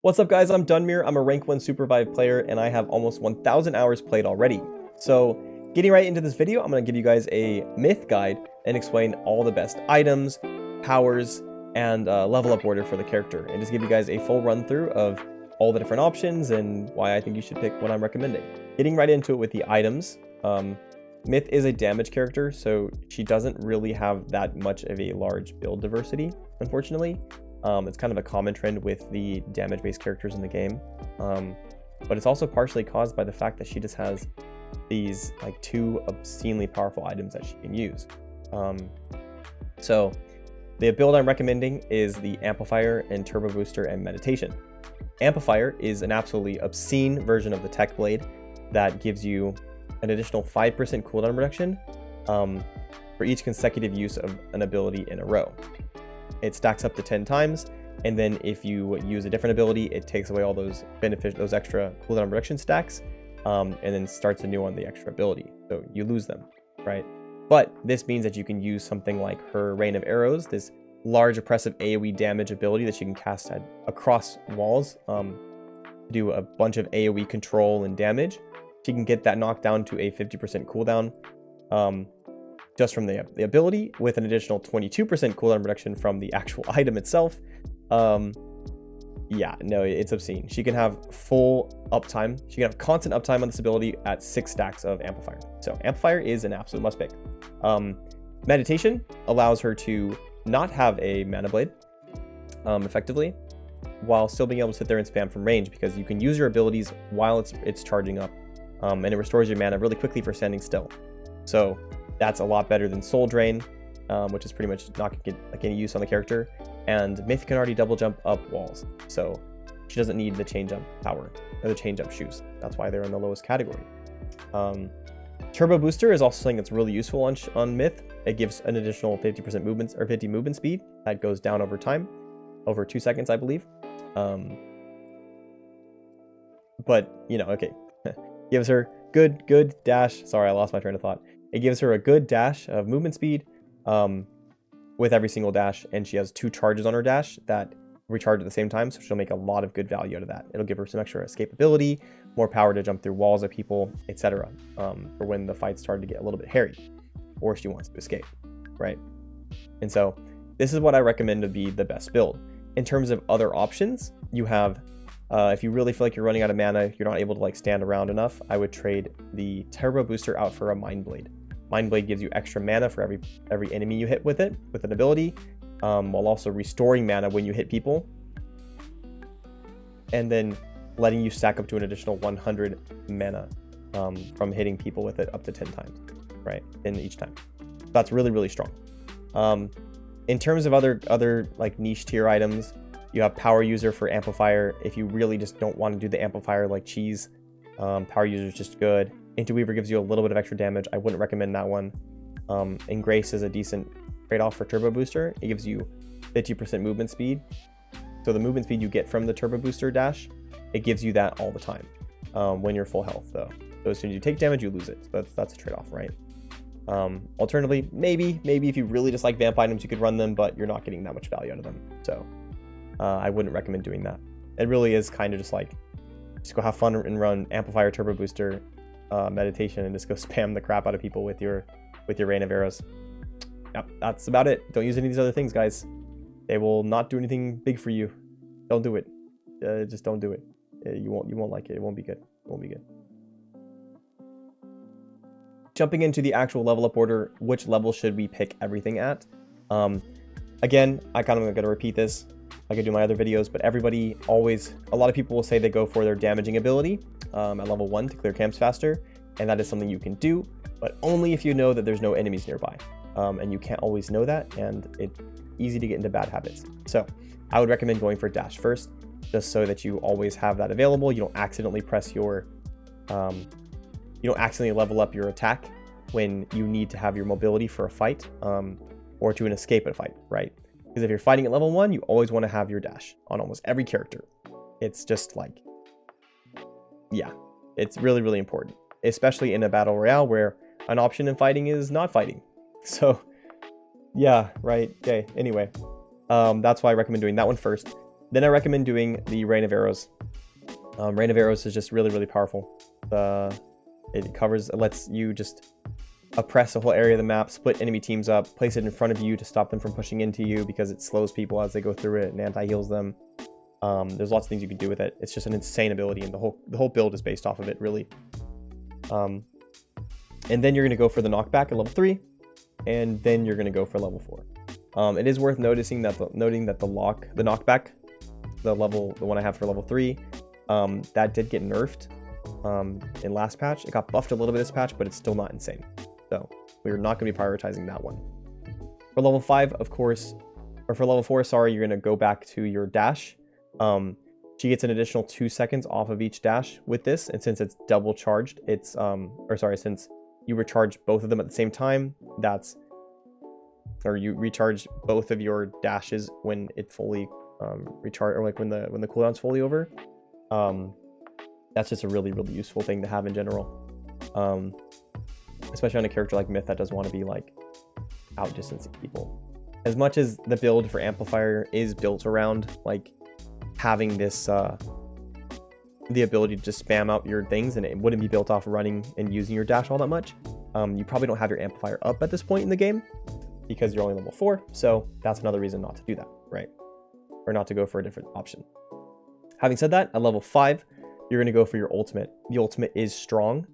What's up guys, I'm Dunmere, I'm a rank 1 Supervive player and I have almost 1,000 hours played already. So getting right into this video, I'm going to give you guys a myth guide and explain all the best items, powers, and level up order for the character. And just give you guys a full run through of all the different options and why I think you should pick what I'm recommending. Getting right into it with the items, Myth is a damage character, so she doesn't really have that much of a large build diversity, unfortunately. It's kind of a common trend with the damage-based characters in the game, but it's also partially caused by the fact that she just has these like two obscenely powerful items that she can use. So the build I'm recommending is the Amplifier and Turbo Booster and Meditation. Amplifier is an absolutely obscene version of the Tech Blade that gives you an additional 5% cooldown reduction for each consecutive use of an ability in a row. It stacks up to 10 times, and then if you use a different ability, it takes away all those those extra cooldown reduction stacks, and then starts anew on the extra ability. So you lose them, right? But this means that you can use something like her Rain of Arrows, this large oppressive AoE damage ability that you can cast across walls, do a bunch of AoE control and damage. She can get that knocked down to a 50% cooldown, just from the ability, with an additional 22% cooldown reduction from the actual item itself. Yeah, no, it's obscene. She can have full uptime. She can have constant uptime on this ability at 6 stacks of Amplifier. So Amplifier is an absolute must pick. Meditation allows her to not have a Mana Blade, effectively, while still being able to sit there and spam from range, because you can use your abilities while it's charging up, and it restores your mana really quickly for standing still. So that's a lot better than Soul Drain, which is pretty much not going to get like any use on the character. And Myth can already double jump up walls, so she doesn't need the change up power or the change up shoes. That's why they're in the lowest category. Turbo Booster is also something that's really useful on Myth. It gives an additional 50% movements or 50 movement speed that goes down over time, over 2 seconds, I believe. But you know, okay, gives her good dash. Sorry, I lost my train of thought. It gives her a good dash of movement speed with every single dash, and she has 2 charges on her dash that recharge at the same time, so she'll make a lot of good value out of that. It'll give her some extra escapability, more power to jump through walls of people, etc. For when the fights start to get a little bit hairy, or she wants to escape, right? And so this is what I recommend to be the best build. In terms of other options, you have, if you really feel like you're running out of mana, you're not able to like stand around enough, I would trade the Turbo Booster out for a Mind Blade. Mind Blade gives you extra mana for every enemy you hit with it, with an ability, while also restoring mana when you hit people, and then letting you stack up to an additional 100 mana from hitting people with it up to 10 times, right, in each time. That's really strong. In terms of other like niche tier items, you have Power User for Amplifier. If you really just don't want to do the Amplifier like cheese, Power User is just good. Interweaver gives you a little bit of extra damage. I wouldn't recommend that one. And Grace is a decent trade-off for Turbo Booster. It gives you 50% movement speed. So the movement speed you get from the Turbo Booster dash, it gives you that all the time when you're full health, though. So as soon as you take damage, you lose it. So that's a trade-off, right? Alternatively, maybe if you really just like vamp items, you could run them, but you're not getting that much value out of them. So I wouldn't recommend doing that. It really is kind of just like, just go have fun and run Amplifier, Turbo Booster, Meditation, and just go spam the crap out of people with your Rain of Arrows. Yep, that's about it. Don't use any of these other things, guys. They will not do anything big for you. Don't do it. Just don't do it. You won't like it. It won't be good. It won't be good. Jumping into the actual level up order, which level should we pick everything at? Again, I kind of going to repeat this like I do my other videos, but a lot of people will say they go for their damaging ability at level 1 to clear camps faster, and that is something you can do, but only if you know that there's no enemies nearby. And you can't always know that, and it's easy to get into bad habits. So I would recommend going for dash first, just so that you always have that available. You don't accidentally press your, you don't accidentally level up your attack when you need to have your mobility for a fight, or to an escape a fight, right? Because if you're fighting at level 1, you always want to have your dash on almost every character. It's just like, yeah, it's really important, especially in a battle royale where an option in fighting is not fighting. So yeah, right. Okay, anyway, that's why I recommend doing that one first. Then I recommend doing the Rain of Arrows. Rain of Arrows is just really, really powerful. It lets you just oppress a whole area of the map, split enemy teams up, place it in front of you to stop them from pushing into you because it slows people as they go through it and anti-heals them. There's lots of things you can do with it. It's just an insane ability, and the whole build is based off of it, really. And then you're going to go for the knockback at level 3, and then you're going to go for level 4. It is worth noting that the knockback, the one I have for level 3, that did get nerfed in last patch. It got buffed a little bit this patch, but it's still not insane. So we're not going to be prioritizing that one. For level 5, of course, or for level 4, sorry, you're going to go back to your dash. She gets an additional 2 seconds off of each dash with this, and since it's double charged, since you recharge both of them at the same time, you recharge both of your dashes when it fully recharge, or like when the cooldown's fully over. That's just a really, really useful thing to have in general. Especially on a character like Myth that doesn't want to be like outdistancing people. As much as the build for Amplifier is built around like having this the ability to just spam out your things, and it wouldn't be built off running and using your dash all that much, you probably don't have your Amplifier up at this point in the game because you're only level 4, so that's another reason not to do that, right? Or not to go for a different option. Having said that, at level 5, you're going to go for your ultimate. The ultimate is strong,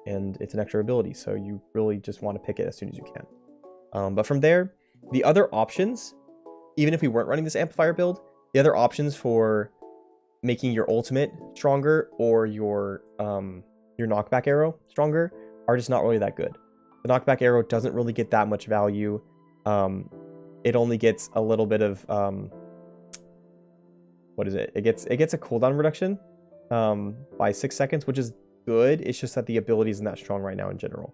and it's an extra ability, so you really just want to pick it as soon as you can. But from there, the other options, even if we weren't running this Amplifier build, the other options for making your ultimate stronger or your knockback arrow stronger are just not really that good. The knockback arrow doesn't really get that much value. It only gets a little bit of what is it? It gets a cooldown reduction by 6 seconds, which is good. It's just that the ability isn't that strong right now in general,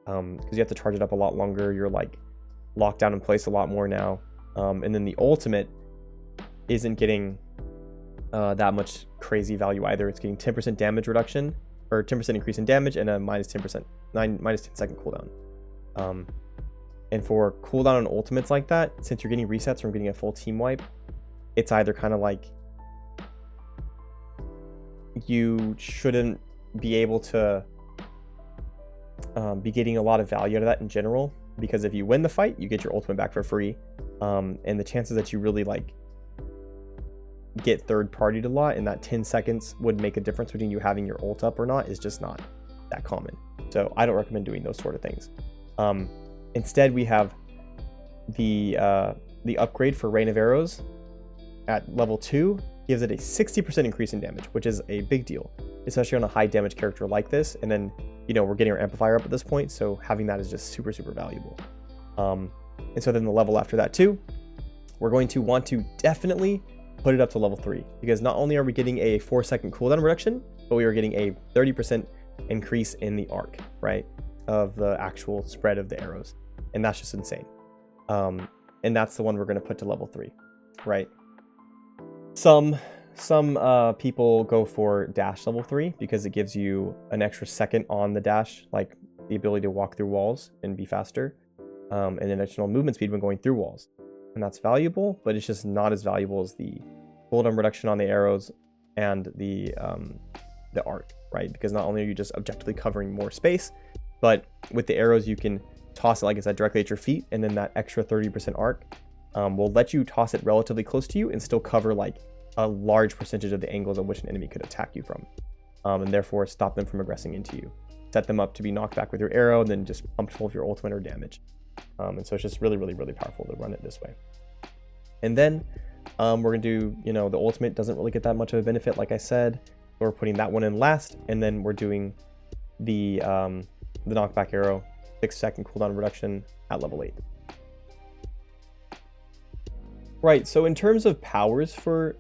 because you have to charge it up a lot longer. You're like locked down in place a lot more now, and then the ultimate isn't getting that much crazy value either. It's getting 10% damage reduction, or 10% increase in damage, and a minus 10 second cooldown. And for cooldown on ultimates like that, since you're getting resets from getting a full team wipe, it's either kind of like you shouldn't be able to be getting a lot of value out of that in general, because if you win the fight, you get your ultimate back for free, and the chances that you really like get third-partied a lot in that 10 seconds would make a difference between you having your ult up or not is just not that common. So I don't recommend doing those sort of things. Instead, we have the upgrade for Rain of Arrows at level 2 gives it a 60% increase in damage, which is a big deal, especially on a high damage character like this. And then, you know, we're getting our Amplifier up at this point, so having that is just super, super valuable. And so then the level after that too, we're going to want to definitely put it up to level 3, because not only are we getting a 4-second cooldown reduction, but we are getting a 30% increase in the arc, right, of the actual spread of the arrows, and that's just insane. And that's the one we're going to put to level 3, right? Some people go for dash level 3 because it gives you an extra second on the dash, like the ability to walk through walls and be faster, and additional movement speed when going through walls. And that's valuable, but it's just not as valuable as the cooldown reduction on the arrows and the arc, right? Because not only are you just objectively covering more space, but with the arrows you can toss it, like I said, directly at your feet, and then that extra 30% arc will let you toss it relatively close to you and still cover like a large percentage of the angles on which an enemy could attack you from, and therefore stop them from aggressing into you. Set them up to be knocked back with your arrow, and then just pumped full of your ultimate or damage. And so it's just really, really, really powerful to run it this way. And then we're going to do, you know, the ultimate doesn't really get that much of a benefit, like I said. So we're putting that one in last, and then we're doing the knockback arrow, 6-second cooldown reduction at level 8. Right, so in terms of powers for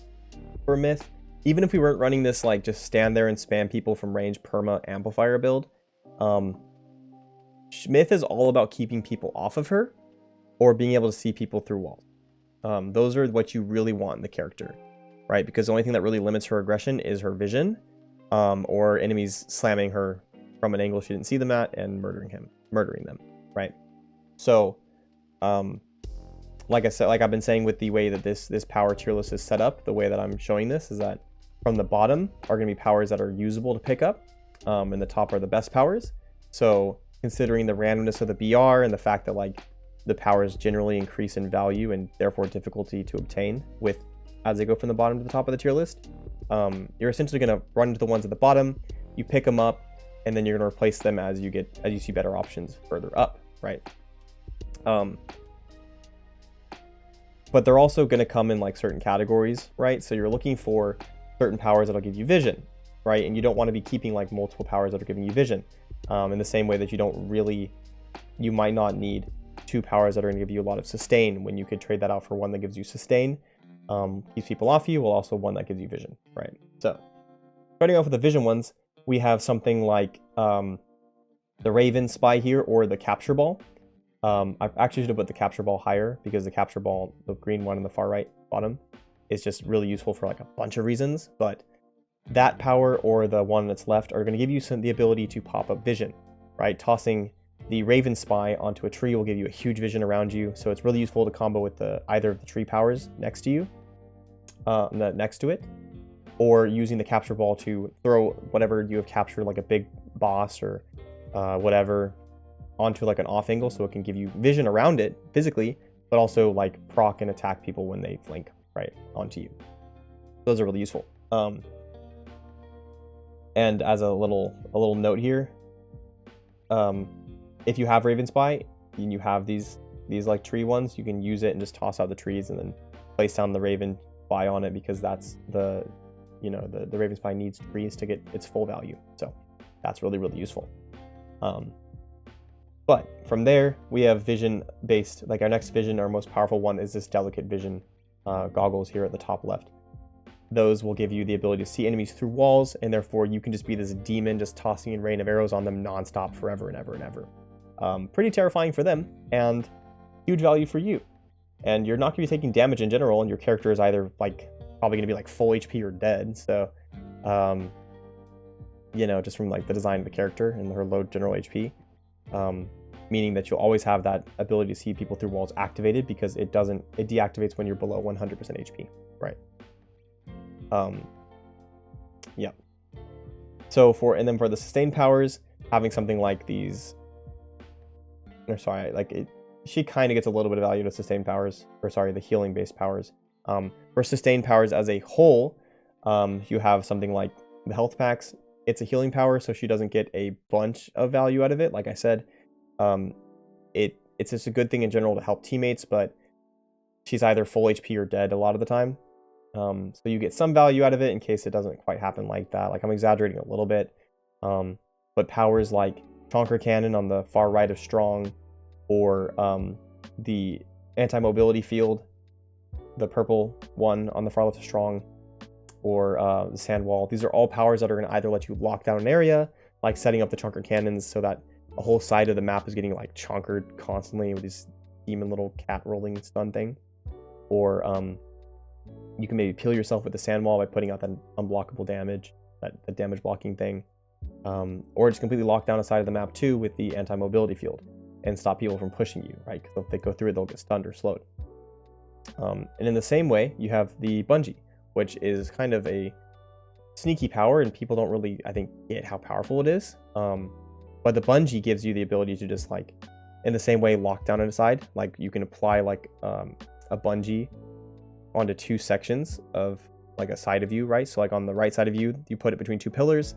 Myth, even if we weren't running this like just stand there and spam people from range perma amplifier build, Myth is all about keeping people off of her or being able to see people through walls. Those are what you really want in the character, right? Because the only thing that really limits her aggression is her vision, or enemies slamming her from an angle she didn't see them at and murdering them, right? So like I said, like I've been saying with the way that this power tier list is set up, the way that I'm showing this is that from the bottom are going to be powers that are usable to pick up, and the top are the best powers. So considering the randomness of the BR and the fact that like the powers generally increase in value and therefore difficulty to obtain with as they go from the bottom to the top of the tier list, you're essentially going to run into the ones at the bottom, you pick them up, and then you're going to replace them as you see better options further up, right? But they're also going to come in like certain categories, right? So you're looking for certain powers that'll give you vision, right? And you don't want to be keeping like multiple powers that are giving you vision, in the same way that you might not need 2 powers that are going to give you a lot of sustain when you could trade that out for one that gives you sustain, keeps people off you, while also one that gives you vision, right? So starting off with the vision ones, we have something like the Raven Spy here, or the Capture Ball. I actually should have put the Capture Ball higher, because the Capture Ball, the green one in the far right bottom, is just really useful for like a bunch of reasons. But that power or the one that's left are going to give you the ability to pop up vision, right? Tossing the Raven Spy onto a tree will give you a huge vision around you, so it's really useful to combo with either of the tree powers next to you, next to it, or using the Capture Ball to throw whatever you have captured, like a big boss or whatever, onto like an off angle, so it can give you vision around it physically, but also like proc and attack people when they flank right onto you. Those are really useful. And as a little note here, if you have Raven Spy and you have these like tree ones, you can use it and just toss out the trees and then place down the Raven Spy on it, because that's the Raven Spy needs trees to get its full value. So that's really, really useful. But from there, we have vision based, like our next vision, our most powerful one is this delicate vision goggles here at the top left. Those will give you the ability to see enemies through walls, and therefore you can just be this demon just tossing a rain of arrows on them nonstop forever and ever and ever. Pretty terrifying for them, and huge value for you. And you're not going to be taking damage in general, and your character is either like probably going to be like full HP or dead. So, just from like the design of the character and her low general HP. Meaning that you'll always have that ability to see people through walls activated, because it deactivates when you're below 100% HP, right? Yeah. So for the sustained powers, having something like these, she kind of gets a little bit of value to sustained powers, the healing based powers. For sustained powers as a whole, you have something like the health packs. It's a healing power, so she doesn't get a bunch of value out of it. Like I said, it's just a good thing in general to help teammates, but she's either full HP or dead a lot of the time. So you get some value out of it in case it doesn't quite happen like that. Like, I'm exaggerating a little bit. But powers like Chonker Cannon on the far right of Strong, or the anti-mobility field, the purple one on the far left of Strong, or the sand wall. These are all powers that are going to either let you lock down an area, like setting up the Chonker Cannons so that a whole side of the map is getting like chonkered constantly with this demon little cat rolling stun thing, or you can maybe peel yourself with the sand wall by putting out that unblockable damage, that damage blocking thing, or just completely lock down a side of the map too with the anti-mobility field and stop people from pushing you, right? Because if they go through it, they'll get stunned or slowed. And in the same way, you have the bungee, which is kind of a sneaky power, and people don't really, I think, get how powerful it is. But the bungee gives you the ability to just, like, in the same way, lock down on a side. Like, you can apply like a bungee onto 2 sections of like a side of you, right? So like on the right side of you, you put it between 2 pillars.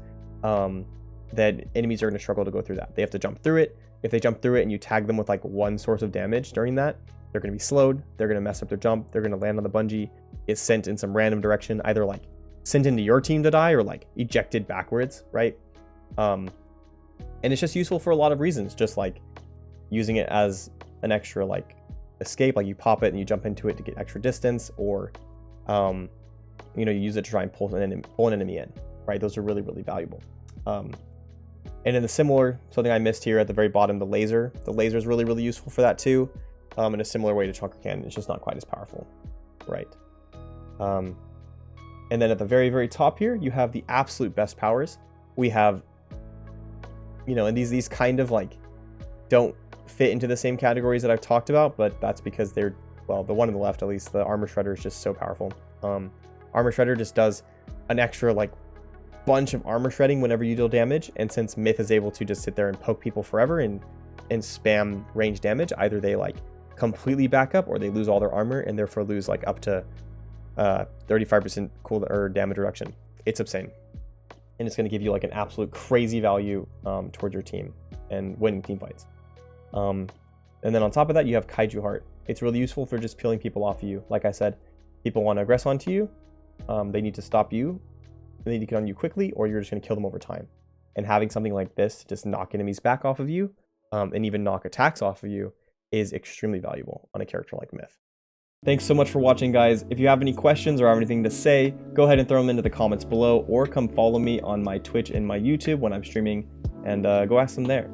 That enemies are going to struggle to go through that. They have to jump through it. If they jump through it and you tag them with like one source of damage during that, they're going to be slowed. They're going to mess up their jump. They're going to land on the bungee. It's sent in some random direction, either like sent into your team to die or like ejected backwards, right? And it's just useful for a lot of reasons, just like using it as an extra like escape, like you pop it and you jump into it to get extra distance, or you use it to try and pull an enemy in, right? Those are really, really valuable. And in the similar, something I missed here at the very bottom, the laser is really, really useful for that too. In a similar way to Chonker Cannon, it's just not quite as powerful, right? And then at the very, very top here, you have the absolute best powers. We have, and these kind of like don't fit into the same categories that I've talked about, but that's because they're well, the one on the left at least, the armor shredder is just so powerful. Armor shredder just does an extra like bunch of armor shredding whenever you deal damage, and since Myth is able to just sit there and poke people forever and spam range damage, either they like completely back up or they lose all their armor and therefore lose like up to 35% cool or damage reduction. It's insane, and it's going to give you like an absolute crazy value towards your team and winning team fights. And then on top of that, you have Kaiju Heart. It's really useful for just peeling people off of you. Like I said, people want to aggress onto you, they need to stop you, they need to get on you quickly, or you're just going to kill them over time. And having something like this to just knock enemies back off of you, and even knock attacks off of you, is extremely valuable on a character like Myth. Thanks so much for watching, guys. If you have any questions or have anything to say, go ahead and throw them into the comments below, or come follow me on my Twitch and my YouTube when I'm streaming, and go ask them there.